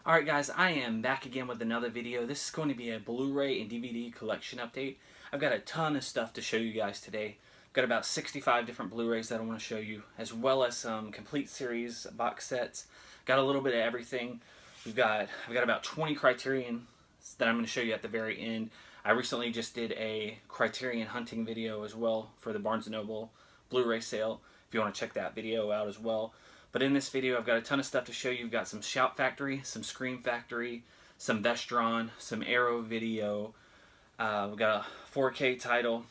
Alright guys, I am back again with another video. This is going to be a Blu-ray and DVD collection update. I've got a ton of stuff to show you guys today. I've got about 65 different Blu-rays that I want to show you, as well as some complete series box sets. Got a little bit of everything. I've got about 20 Criterion that I'm going to show you at the very end. I recently just did a Criterion hunting video as well for the Barnes & Noble Blu-ray sale, if you want to check that video out as well. But in this video, I've got a ton of stuff to show you. We've got some Shout Factory, some Scream Factory, some Westron, some Arrow Video. We've got a 4K title,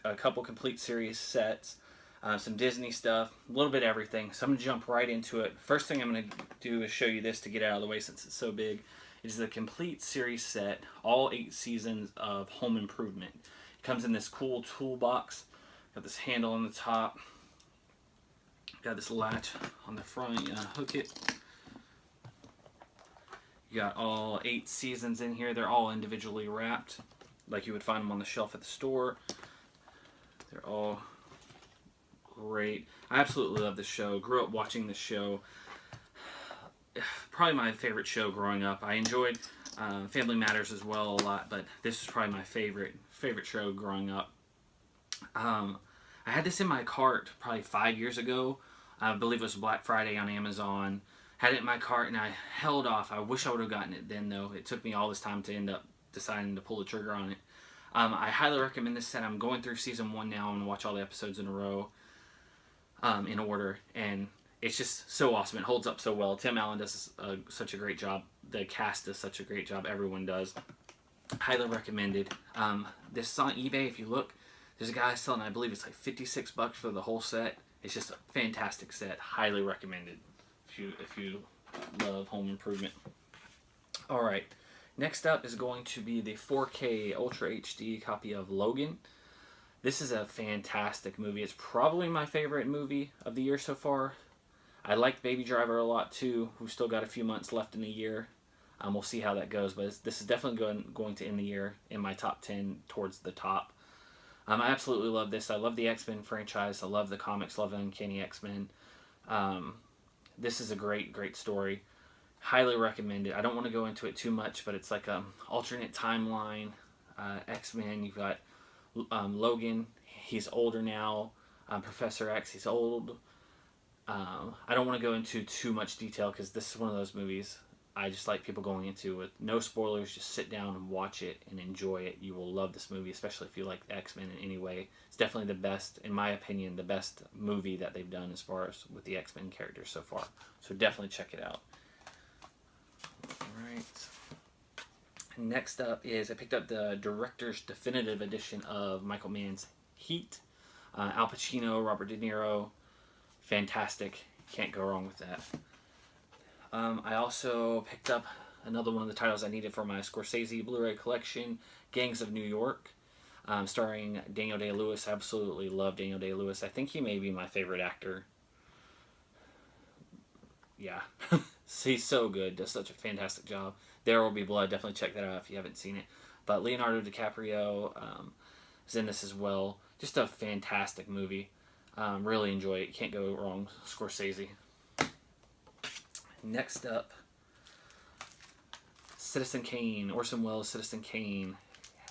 a couple complete series sets, some Disney stuff, a little bit of everything. So I'm going to jump right into it. First thing I'm going to do is show you this to get out of the way since it's so big. It is the complete series set, all 8 seasons of Home Improvement. It comes in this cool toolbox. Got this handle on the top. Got this latch on the front, you hook it. You got all 8 seasons in here. They're all individually wrapped, like you would find them on the shelf at the store. They're all great. I absolutely love this show. Grew up watching this show. Probably my favorite show growing up. I enjoyed Family Matters as well a lot, but this is probably my favorite show growing up. I had this in my cart probably 5 years ago. I believe it was Black Friday on Amazon. Had it in my cart and I held off. I wish I would have gotten it then though. It took me all this time to end up deciding to pull the trigger on it. I highly recommend this set. I'm going through season 1 now. I'm going to watch all the episodes in a row in order. And it's just so awesome. It holds up so well. Tim Allen does such a great job. The cast does such a great job. Everyone does. Highly recommended. This is on eBay. If you look, there's a guy selling, I believe it's like 56 bucks for the whole set. It's just a fantastic set. Highly recommended if you love Home Improvement. Alright, next up is going to be the 4K Ultra HD copy of Logan. This is a fantastic movie. It's probably my favorite movie of the year so far. I liked Baby Driver a lot too. We've still got a few months left in the year. We'll see how that goes, but this is definitely going to end the year in my top 10 towards the top. I absolutely love this. I love the X-Men franchise. I love the comics. Love the Uncanny X-Men. This is a great story. Highly recommend it. I don't want to go into it too much, but it's like an alternate timeline. X-Men, you've got Logan. He's older now. Professor X, he's old. I don't want to go into too much detail because this is one of those movies I just like people going into with no spoilers. Just sit down and watch it and enjoy it. You will love this movie, especially if you like X-Men in any way. It's definitely the best, in my opinion, the best movie that they've done as far as with the X-Men characters so far. So definitely check it out. Alright. Next up is I picked up the Director's Definitive Edition of Michael Mann's Heat. Al Pacino, Robert De Niro. Fantastic. Can't go wrong with that. I also picked up another one of the titles I needed for my Scorsese Blu-ray collection, Gangs of New York, starring Daniel Day-Lewis. I absolutely love Daniel Day-Lewis. I think he may be my favorite actor. Yeah, he's so good. Does such a fantastic job. There Will Be Blood. Definitely check that out if you haven't seen it. But Leonardo DiCaprio is in this as well. Just a fantastic movie. Really enjoy it. You can't go wrong. Scorsese. Next up, Citizen Kane. Orson Welles' Citizen Kane.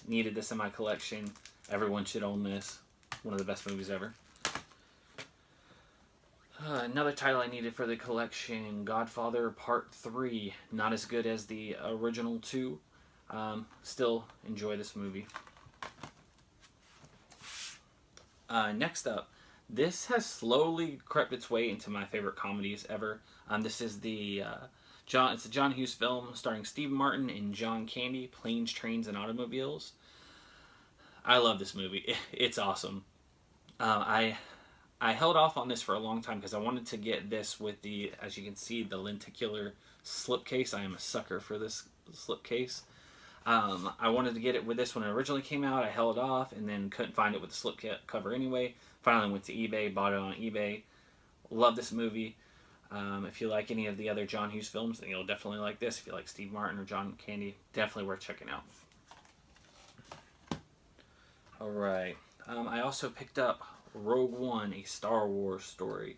Needed this in my collection. Everyone should own this. One of the best movies ever. Another title I needed for the collection, Godfather Part 3. Not as good as the original 2. Still enjoy this movie. Next up, this has slowly crept its way into my favorite comedies ever. This is the it's a John Hughes film starring Steve Martin and John Candy, Planes, Trains, and Automobiles. I love this movie. It's awesome. I held off on this for a long time because I wanted to get this with the, as you can see, the lenticular slipcase. I am a sucker for this slipcase. I wanted to get it with this when it originally came out. I held off and then couldn't find it with the slip cover anyway. Finally went to eBay, bought it on eBay. Love this movie. If you like any of the other John Hughes films, then you'll definitely like this. If you like Steve Martin or John Candy, definitely worth checking out. Alright. I also picked up Rogue One, a Star Wars story.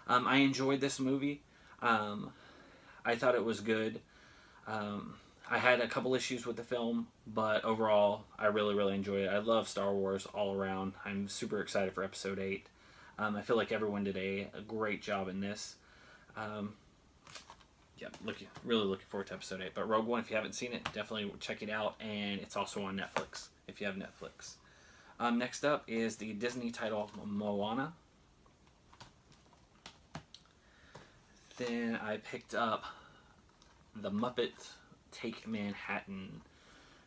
I enjoyed this movie. I thought it was good. I had a couple issues with the film, but overall, I really, really enjoy it. I love Star Wars all around. I'm super excited for Episode 8. I feel like everyone did a great job in this. Um, yeah, really looking forward to Episode 8. But Rogue One, if you haven't seen it, definitely check it out. And it's also on Netflix, if you have Netflix. Next up is the Disney title Moana. Then I picked up The Muppet Take Manhattan.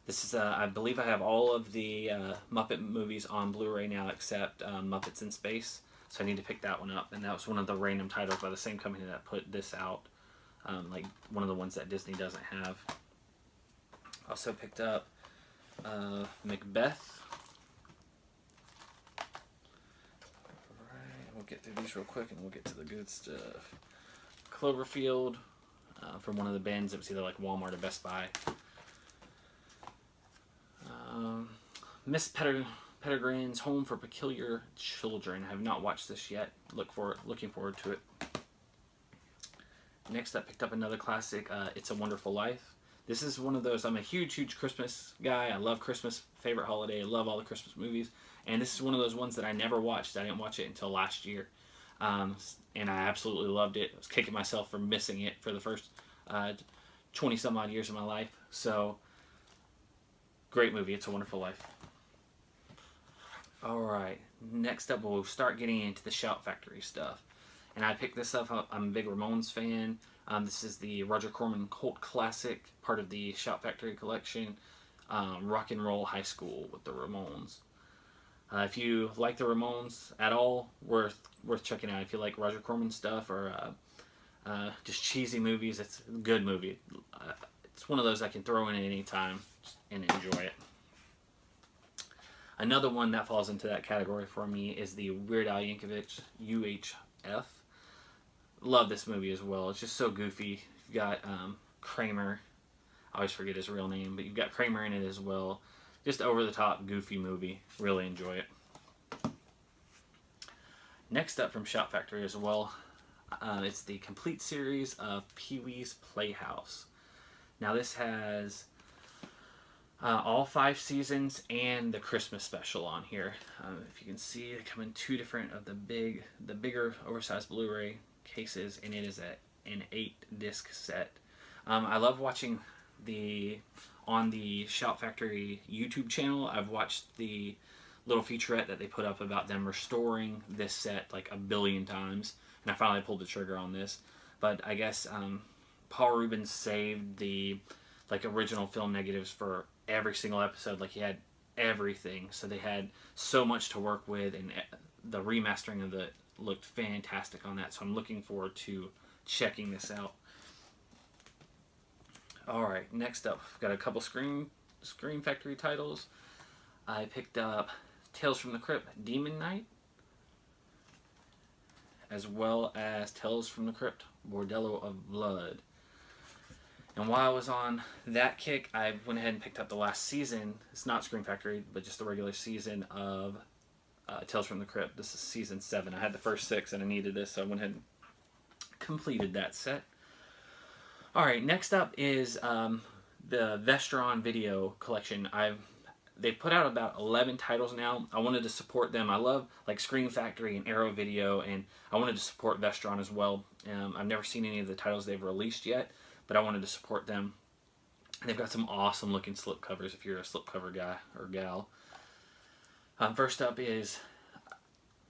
This is, I believe I have all of the Muppet movies on Blu-ray now except Muppets in Space. So I need to pick that one up. And that was one of the random titles by the same company that put this out. Like one of the ones that Disney doesn't have. Also picked up Macbeth. Alright, we'll get through these real quick and we'll get to the good stuff. Cloverfield. From one of the bins. It was either like Walmart or Best Buy. Miss Pettigrews Home for Peculiar Children. I have not watched this yet. Looking forward to it. Next, I picked up another classic, It's a Wonderful Life. This is one of those, I'm a huge Christmas guy. I love Christmas, favorite holiday. I love all the Christmas movies. And this is one of those ones that I never watched. I didn't watch it until last year. And I absolutely loved it. I was kicking myself for missing it for the first 20 some odd years of my life. So, great movie. It's a Wonderful Life. Alright, next up we'll start getting into the Shout Factory stuff. And I picked this up. I'm a big Ramones fan. This is the Roger Corman cult classic, part of the Shout Factory collection. Rock and Roll High School with the Ramones. If you like the Ramones at all, worth checking out. If you like Roger Corman stuff or just cheesy movies, it's a good movie. It's one of those I can throw in at any time and enjoy it. Another one that falls into that category for me is the Weird Al Yankovic UHF. Love this movie as well. It's just so goofy. You've got Kramer. I always forget his real name, but you've got Kramer in it as well. Just over-the-top, goofy movie. Really enjoy it. Next up from Shout Factory as well, it's the complete series of Pee-wee's Playhouse. Now this has all 5 seasons and the Christmas special on here. If you can see, they come in 2 different of the bigger oversized Blu-ray cases, and it is an 8-disc set. I love watching on the Shout Factory YouTube channel. I've watched the little featurette that they put up about them restoring this set like a billion times, and I finally pulled the trigger on this. But I guess Paul Rubens saved the original film negatives for every single episode. Like, he had everything, so they had so much to work with, and the remastering of it looked fantastic on that. So I'm looking forward to checking this out. Alright, next up, we've got a couple Scream Factory titles. I picked up Tales from the Crypt Demon Knight, as well as Tales from the Crypt Bordello of Blood. And while I was on that kick, I went ahead and picked up the last season. It's not Scream Factory, but just the regular season of Tales from the Crypt. This is season 7. I had the first 6 and I needed this, so I went ahead and completed that set. Alright, next up is the Westron video collection. They've put out about 11 titles now. I wanted to support them. I love Scream Factory and Arrow Video, and I wanted to support Westron as well. I've never seen any of the titles they've released yet, but I wanted to support them. And they've got some awesome looking slipcovers if you're a slipcover guy or gal. First up is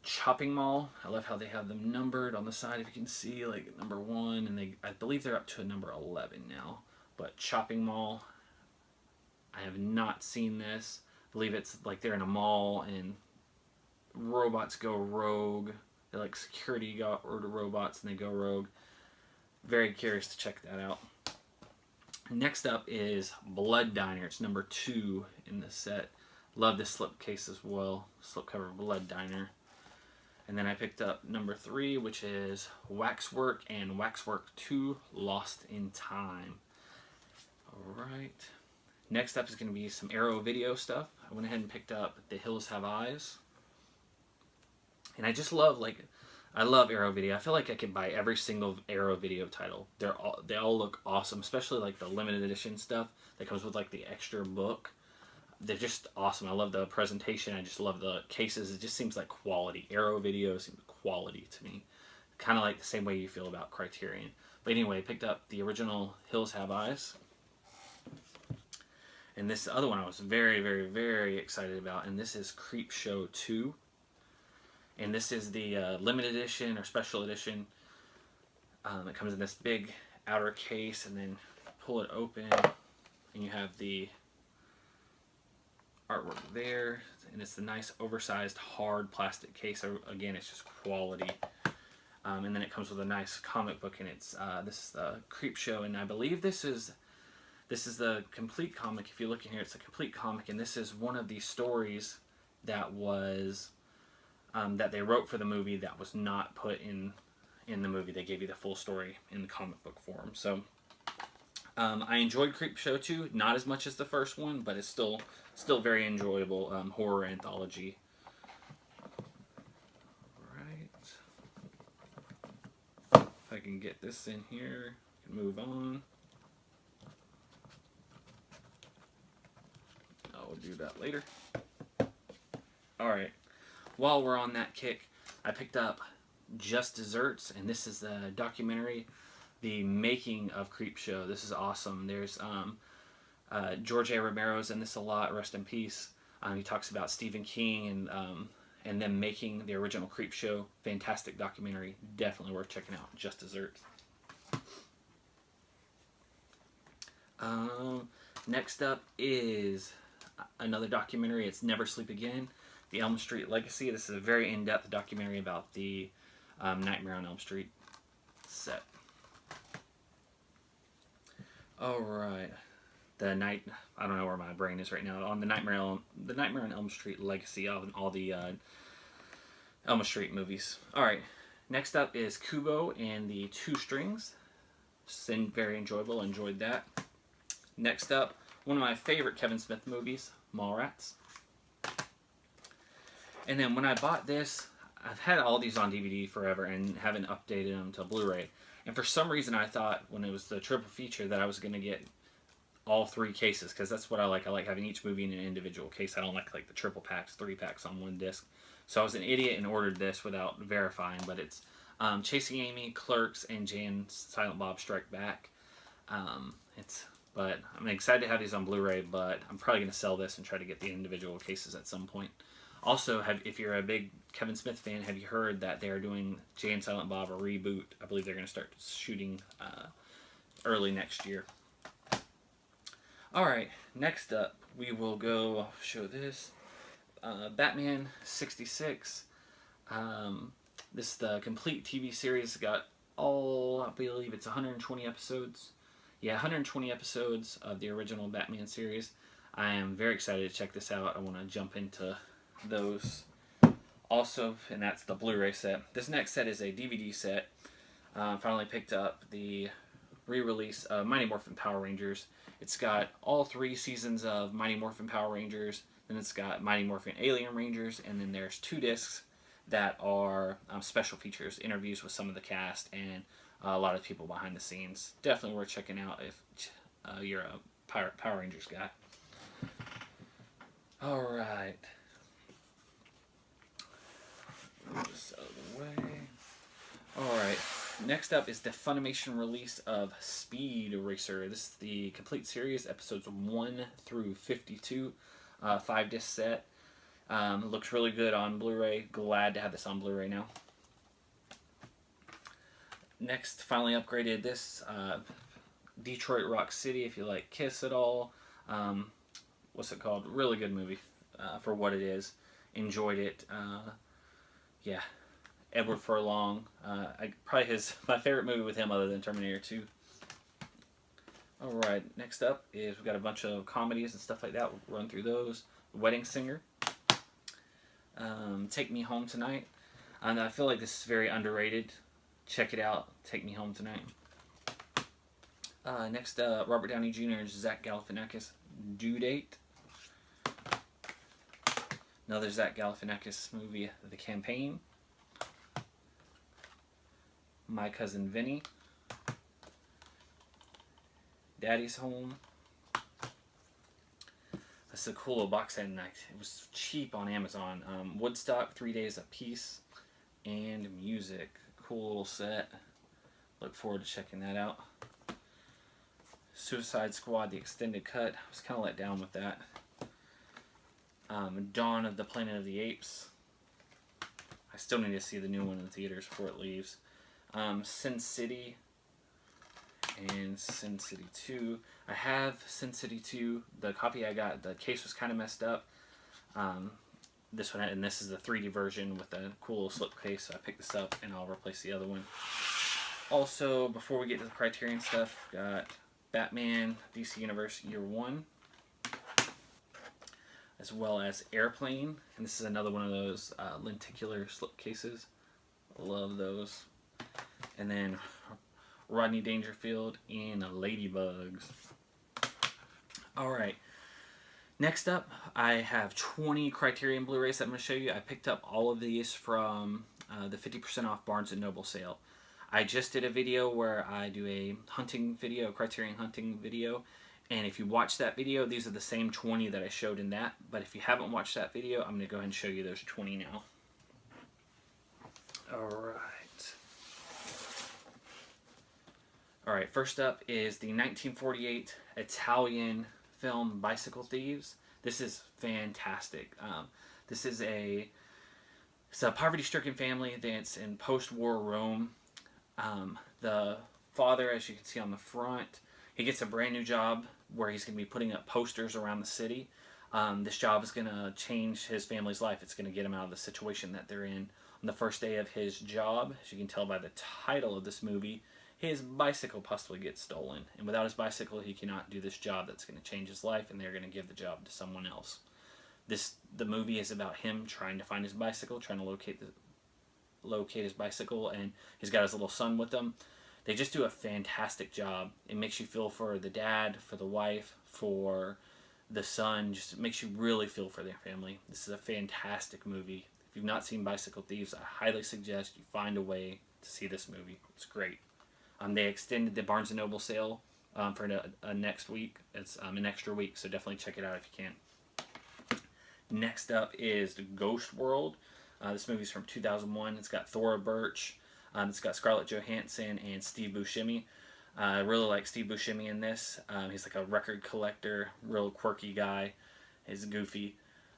Chopping Mall. I love how they have them numbered on the side, if you can see, number 1, and I believe they're up to number 11 now. But Chopping Mall, I have not seen this. I believe it's they're in a mall and robots go rogue. They're security robots and they go rogue. Very curious to check that out. Next up is Blood Diner. It's number 2 in the set. Love this slipcase as well. Slipcover Blood Diner. And then I picked up number 3, which is Waxwork and Waxwork 2 Lost in Time. Alright. Next up is going to be some Arrow Video stuff. I went ahead and picked up The Hills Have Eyes. And I just love I love Arrow Video. I feel like I could buy every single Arrow Video title. They all look awesome, especially like the limited edition stuff that comes with like the extra book. They're just awesome. I love the presentation. I just love the cases. It just seems like quality. Arrow Video seems quality to me. Kind of like the same way you feel about Criterion. But anyway, I picked up the original Hills Have Eyes. And this other one I was very, very, very excited about. And this is Creepshow 2. And this is the limited edition or special edition. It comes in this big outer case, and then pull it open, and you have the artwork there. And it's the nice oversized hard plastic case. Again, it's just quality. And then it comes with a nice comic book, and it's this is the Creepshow, and I believe this is the complete comic. If you look in here, it's a complete comic, and this is one of the stories that was that they wrote for the movie that was not put in the movie. They gave you the full story in the comic book form. So I enjoyed Creepshow 2, not as much as the first one, but it's still very enjoyable horror anthology. If I can get this in here, I can move on. I'll do that later. Alright, while we're on that kick, I picked up Just Desserts, and this is the documentary, The Making of Creepshow. This is awesome. There's George A. Romero's in this a lot, rest in peace. He talks about Stephen King and them making the original Creepshow. Fantastic documentary. Definitely worth checking out. Just Desserts. Next up is another documentary. It's Never Sleep Again, The Elm Street Legacy. This is a very in-depth documentary about the Nightmare on Elm Street set. Alright. I don't know where my brain is right now. On the Nightmare on Elm Street Legacy of all the Elm Street movies. Alright, next up is Kubo and the Two Strings. Very enjoyable, enjoyed that. Next up, one of my favorite Kevin Smith movies, Mallrats. And then when I bought this, I've had all these on DVD forever and haven't updated them to Blu-ray. And for some reason I thought when it was the triple feature that I was going to get all 3 cases, because that's what I like. I like having each movie in an individual case. I don't like the triple packs, 3 packs on one disc. So I was an idiot and ordered this without verifying, but it's Chasing Amy, Clerks, and Jay and Silent Bob Strike Back. But I'm excited to have these on Blu-ray, but I'm probably going to sell this and try to get the individual cases at some point. Also, if you're a big Kevin Smith fan, have you heard that they're doing Jay and Silent Bob a reboot? I believe they're going to start shooting early next year. Alright, next up we will go, I'll show this, Batman 66. This is the complete TV series. It's got I believe it's 120 episodes. Yeah, 120 episodes of the original Batman series. I am very excited to check this out. I want to jump into those. Also, and that's the Blu-ray set. This next set is a DVD set. Finally picked up the re-release of Mighty Morphin Power Rangers. It's got all 3 seasons of Mighty Morphin Power Rangers. Then it's got Mighty Morphin Alien Rangers. And then there's 2 discs that are special features, interviews with some of the cast, and a lot of people behind the scenes. Definitely worth checking out if you're a Power Rangers guy. Alright. Move this out of the way. Alright. Next up is the Funimation release of Speed Racer. This is the complete series, episodes 1 through 52. 5-disc set. Looks really good on Blu-ray. Glad to have this on Blu-ray now. Next, finally upgraded this Detroit Rock City, if you like Kiss at all. What's it called? Really good movie for what it is. Enjoyed it. Yeah. Edward Furlong. Probably my favorite movie with him other than Terminator 2. Alright, next up is we've got a bunch of comedies and stuff like that. We'll run through those. Wedding Singer. Take Me Home Tonight. And I feel like this is very underrated. Check it out. Take Me Home Tonight. Next, Robert Downey Jr. and Zach Galifianakis. Due Date. Another Zach Galifianakis movie, The Campaign. My Cousin Vinny, Daddy's Home. This is a cool little box set, and it was cheap on Amazon. Woodstock, 3 Days of Peace, and Music. Cool little set. Look forward to checking that out. Suicide Squad, the extended cut. I was kind of let down with that. Dawn of the Planet of the Apes. I still need to see the new one in the theaters before it leaves. Sin City and Sin City 2. I have Sin City 2. The copy I got, the case was kind of messed up. This one, and this is the 3D version with a cool little slip case, so I picked this up and I'll replace the other one. Also, before we get to the Criterion stuff, got Batman DC Universe Year 1, as well as Airplane, and this is another one of those lenticular slip cases. Love those. And then Rodney Dangerfield and Ladybugs. Alright, next up I have 20 Criterion Blu-rays that I'm going to show you. I picked up all of these from the 50% off Barnes & Noble sale. I just did a video where I do a hunting video, a Criterion hunting video, and if you watch that video, these are the same 20 that I showed in that, but if you haven't watched that video, I'm going to go ahead and show you those 20 now. Alright, first up is the 1948 Italian film Bicycle Thieves. This is fantastic. This is it's a poverty-stricken family that's in post-war Rome. The father, as you can see on the front, he gets a brand new job where he's going to be putting up posters around the city. This job is going to change his family's life. It's going to get him out of the situation that they're in. On the first day of his job, as you can tell by the title of this movie, his bicycle possibly gets stolen. And without his bicycle, he cannot do this job that's going to change his life, and they're going to give the job to someone else. The movie is about him trying to find his bicycle, trying to locate his bicycle, and he's got his little son with him. They just do a fantastic job. It makes you feel for the dad, for the wife, for the son. Just makes you really feel for their family. This is a fantastic movie. If you've not seen Bicycle Thieves, I highly suggest you find a way to see this movie. It's great. They extended the Barnes & Noble sale for a next week. It's an extra week, so definitely check it out if you can. Next up is The Ghost World. This movie's from 2001. It's got Thora Birch. It's got Scarlett Johansson and Steve Buscemi. I really like Steve Buscemi in this. He's like a record collector, real quirky guy. He's goofy.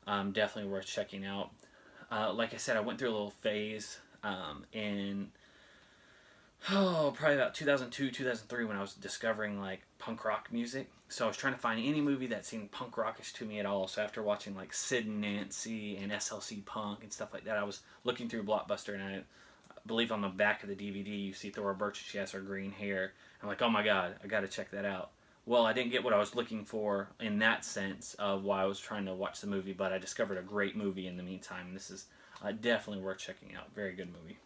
Definitely worth checking out. Like I said, I went through a little phase in probably about 2002, 2003 when I was discovering like punk rock music. So I was trying to find any movie that seemed punk rockish to me at all. So after watching like Sid and Nancy and SLC Punk and stuff like that, I was looking through Blockbuster, and I believe on the back of the DVD you see Thora Birch. She has her green hair. I'm like, oh my god, I got to check that out. Well, I didn't get what I was looking for in that sense of why I was trying to watch the movie, but I discovered a great movie in the meantime. This is definitely worth checking out. Very good movie.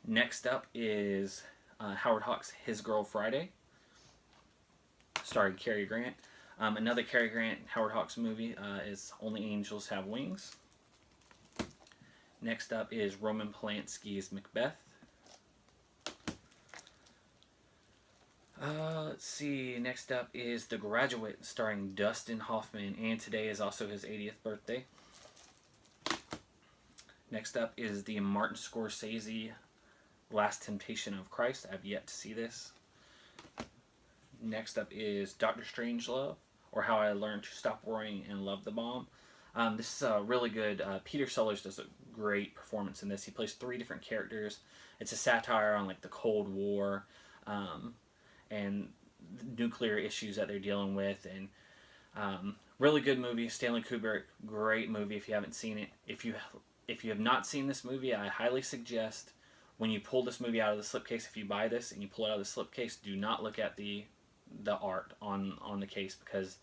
Next up is Howard Hawks' His Girl Friday, starring Cary Grant. Another Cary Grant Howard Hawks movie is Only Angels Have Wings. Next up is Roman Polanski's Macbeth. Let's see. Next up is The Graduate, starring Dustin Hoffman, and today is also his 80th birthday. Next up is the Martin Scorsese Last Temptation of Christ. I've yet to see this. Next up is Dr. Strangelove, or How I Learned to Stop Worrying and Love the Bomb. This is really good. Peter Sellers does a great performance in this. He plays 3 different characters. It's a satire on like the Cold War and nuclear issues that they're dealing with. And really good movie. Stanley Kubrick, great movie if you haven't seen it. If you have not seen this movie, I highly suggest when you pull this movie out of the slipcase, if you buy this and you pull it out of the slipcase, do not look at the art on the case, because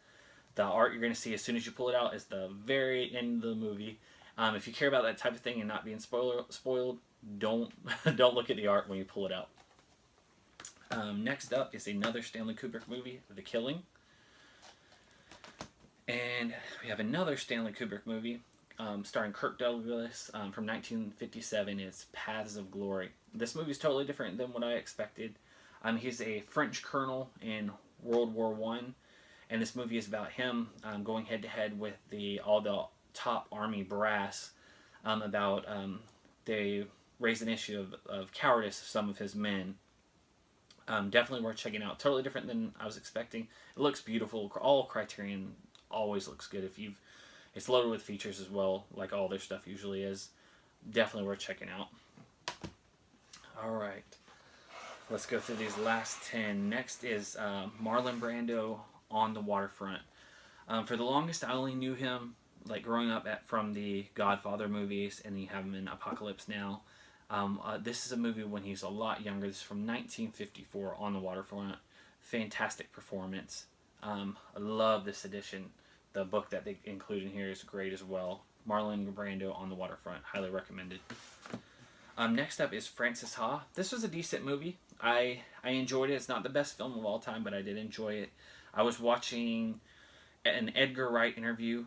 the art you're going to see as soon as you pull it out is the very end of the movie. If you care about that type of thing and not being spoiled, don't look at the art when you pull it out. Next up is another Stanley Kubrick movie, The Killing. And we have another Stanley Kubrick movie starring Kirk Douglas from 1957. It's Paths of Glory. This movie is totally different than what I expected. He's a French colonel in World War One, and this movie is about him going head to head with all the top army brass about they raised an issue of cowardice of some of his men. Definitely worth checking out. Totally different than I was expecting. It looks beautiful. All Criterion always looks good. It's loaded with features as well, like all their stuff usually is. Definitely worth checking out. All right, let's go through these last 10. Next is Marlon Brando on the Waterfront. For the longest, I only knew him like growing up from the Godfather movies, and you have him in Apocalypse Now. This is a movie when he's a lot younger. This is from 1954, On the Waterfront. Fantastic performance. I love this edition. The book that they include in here is great as well. Marlon Brando, On the Waterfront. Highly recommended. Next up is Frances Ha. This was a decent movie. I enjoyed it. It's not the best film of all time, but I did enjoy it. I was watching an Edgar Wright interview.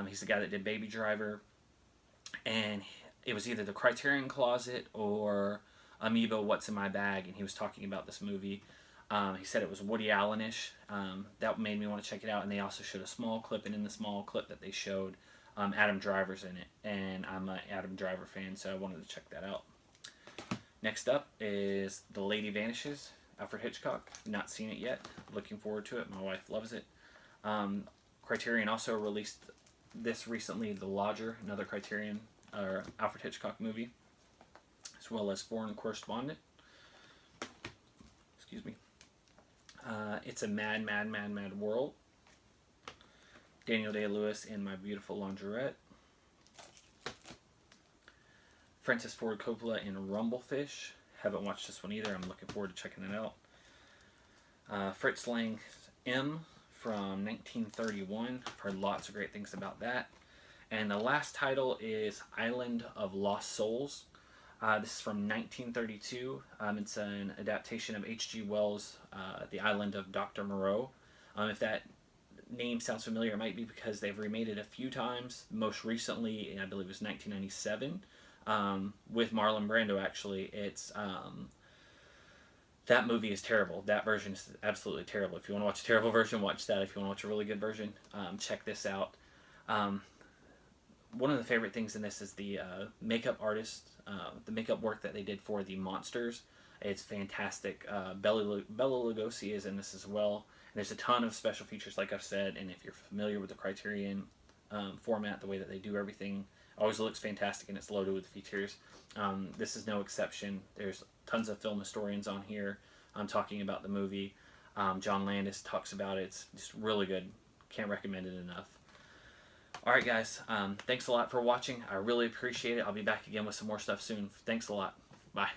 He's the guy that did Baby Driver. And it was either the Criterion Closet or Amoeba, What's in My Bag, and he was talking about this movie. He said it was Woody Allen-ish. That made me want to check it out, and they also showed a small clip, and in the small clip that they showed, Adam Driver's in it, and I'm an Adam Driver fan, so I wanted to check that out. Next up is The Lady Vanishes, Alfred Hitchcock. Not seen it yet. Looking forward to it. My wife loves it. Criterion also released this recently, The Lodger, another Criterion or Alfred Hitchcock movie, as well as Foreign Correspondent. Excuse me. It's a Mad, Mad, Mad, Mad World. Daniel Day-Lewis in My Beautiful Laundrette. Francis Ford Coppola in Rumblefish. Haven't watched this one either. I'm looking forward to checking it out. Fritz Lang's M from 1931. I've heard lots of great things about that. And the last title is Island of Lost Souls. This is from 1932. It's an adaptation of H.G. Wells' The Island of Dr. Moreau. If that name sounds familiar, it might be because they've remade it a few times. Most recently, I believe it was 1997, with Marlon Brando, actually. That movie is terrible. That version is absolutely terrible. If you want to watch a terrible version, watch that. If you want to watch a really good version, check this out. One of the favorite things in this is the makeup artist, the makeup work that they did for the monsters. It's fantastic. Bela Lugosi is in this as well. And there's a ton of special features, like I've said, and if you're familiar with the Criterion format, the way that they do everything, always looks fantastic, and it's loaded with features. This is no exception. There's tons of film historians on here talking about the movie. John Landis talks about it. It's just really good. Can't recommend it enough. Alright guys, thanks a lot for watching. I really appreciate it. I'll be back again with some more stuff soon. Thanks a lot. Bye.